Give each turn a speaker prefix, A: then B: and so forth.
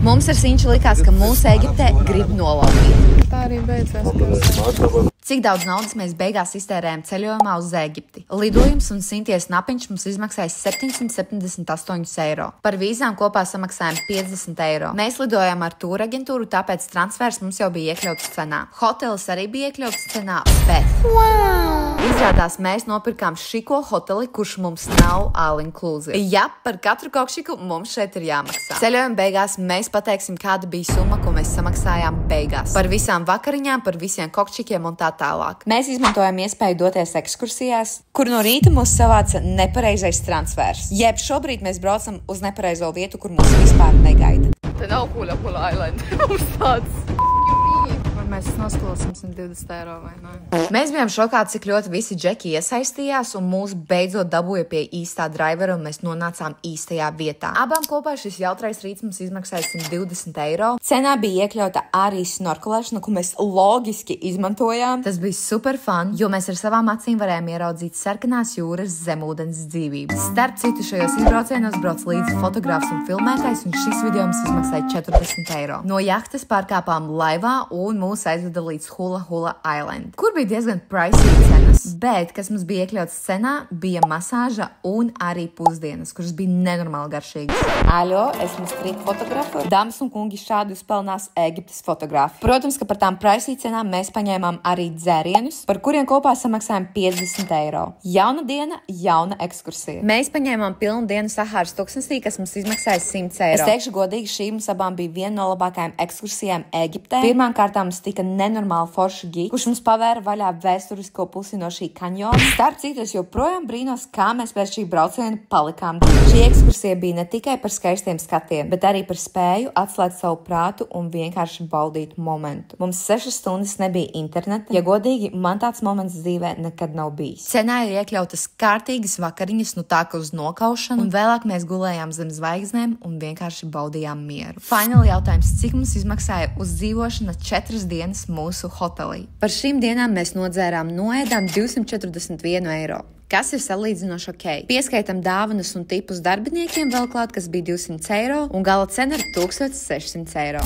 A: Mums ar Sinču likās, ka mūsu Eģiptē grib nolaupīt.
B: Tā arī beidzās.
A: Cik daudz naudas mēs beigās iztērējām ceļojumā uz Eģipti? Lidojums un Sinties napiņš mums izmaksāja 778 eiro. Par vīzām kopā samaksājām 50 eiro. Mēs lidojām ar tūraģentūru, tāpēc transfers mums jau bija iekļauts cenā. Hotelis arī bija iekļauts cenā, bet izrādās mēs nopirkām šiko hoteli, kurš mums nav all-inclusive. Ja, par katru kokšiku mums šeit ir jāmaksā. Ceļojuma beigās mēs pateiksim, kāda bija summa, ko mēs samaksājām beigās. Par visām vakariņām, par visiem kokšikiem un tā tālāk. Mēs izmantojam iespēju doties ekskursijās, kur no rīta mūs savāca nepareizais transfers. Jeb šobrīd mēs braucam uz nepareizo vietu, kur mūs vispār negaida.
B: Te nav Hula Hula Island. Mums tāds. Vai mēs noskolosim 120 eiro vai ne?
A: Mēs bijām šokā, cik ļoti visi džeki iesaistījās un mūs beidzot dabūja pie īstā drivera un mēs nonācām īstajā vietā. Abām kopā šis jautrais rīts mums izmaksāja 120 eiro. Cenā bija iekļauta arī snorkelēšana, ko mēs loģiski izmantojām. Tas bija super fun, jo mēs ar savām acīm varējām ieraudzīt sarkanās jūras zemūdens dzīvību. Starp citu, šajos izbraucienos brauc līdzi fotogrāfs un filmētājs, un šis video mums izmaksāja 40 eiro. No jahtas pārkāpām laivā un mūs aizveda līdz Hula Hula Island, kur bija diezgan pricey cenas, bet, kas mums bija iekļauts cenā, bija masāža un arī pusdienas, kuras bija nenormāli garšīgas. Aļo, esmu street fotografa. Dāmas un kungi, šādi uzpelnās Eģiptes fotografi. Protams, ka par tām pricey cenām mēs paņēmām arī dzērienus, par kuriem kopā samaksājām 50 eiro. Jauna diena, jauna ekskursija. Mēs paņēmām pilnu dienu Sahāras tuksnesī, kas mums izmaksāja 100 eiro. Es teikšu godīgi, šī mums abām bija viena no labākajām ekskursijām Eģiptē. Pirmām kārtām mums tika nenormāli forši gids, kurš mums pavēra vaļā vēsturisko pusi no šī kanjona. Starp citu, es joprojām brīnos, kā mēs pēc šī brauciena palikām. Šī ekskursija bija ne tikai par skaistiem skatiem, bet arī par spēju atslēgt savu prātu un vienkārši baudīt momentu. Mums 6 stundas nebija interneta. Ja godīgi, man tāds moments dzīvē nekad nav bijis. Cenā ir iekļautas kārtīgas vakariņas, nu tā kā uz nokaušanu, un vēlāk mēs gulējām zem zvaigznēm un vienkārši baudījām mieru. Fināli jautājums, cik mums izmaksāja uzdzīvošana 4 dienas mūsu hotelī. Par šīm dienām mēs nodzērām noēdām 241 eiro. Kas ir salīdzinoši ok. Pieskaitam dāvanas un tipus darbiniekiem vēl klāt, kas bija 200 eiro, un gala cena ir 1600 eiro.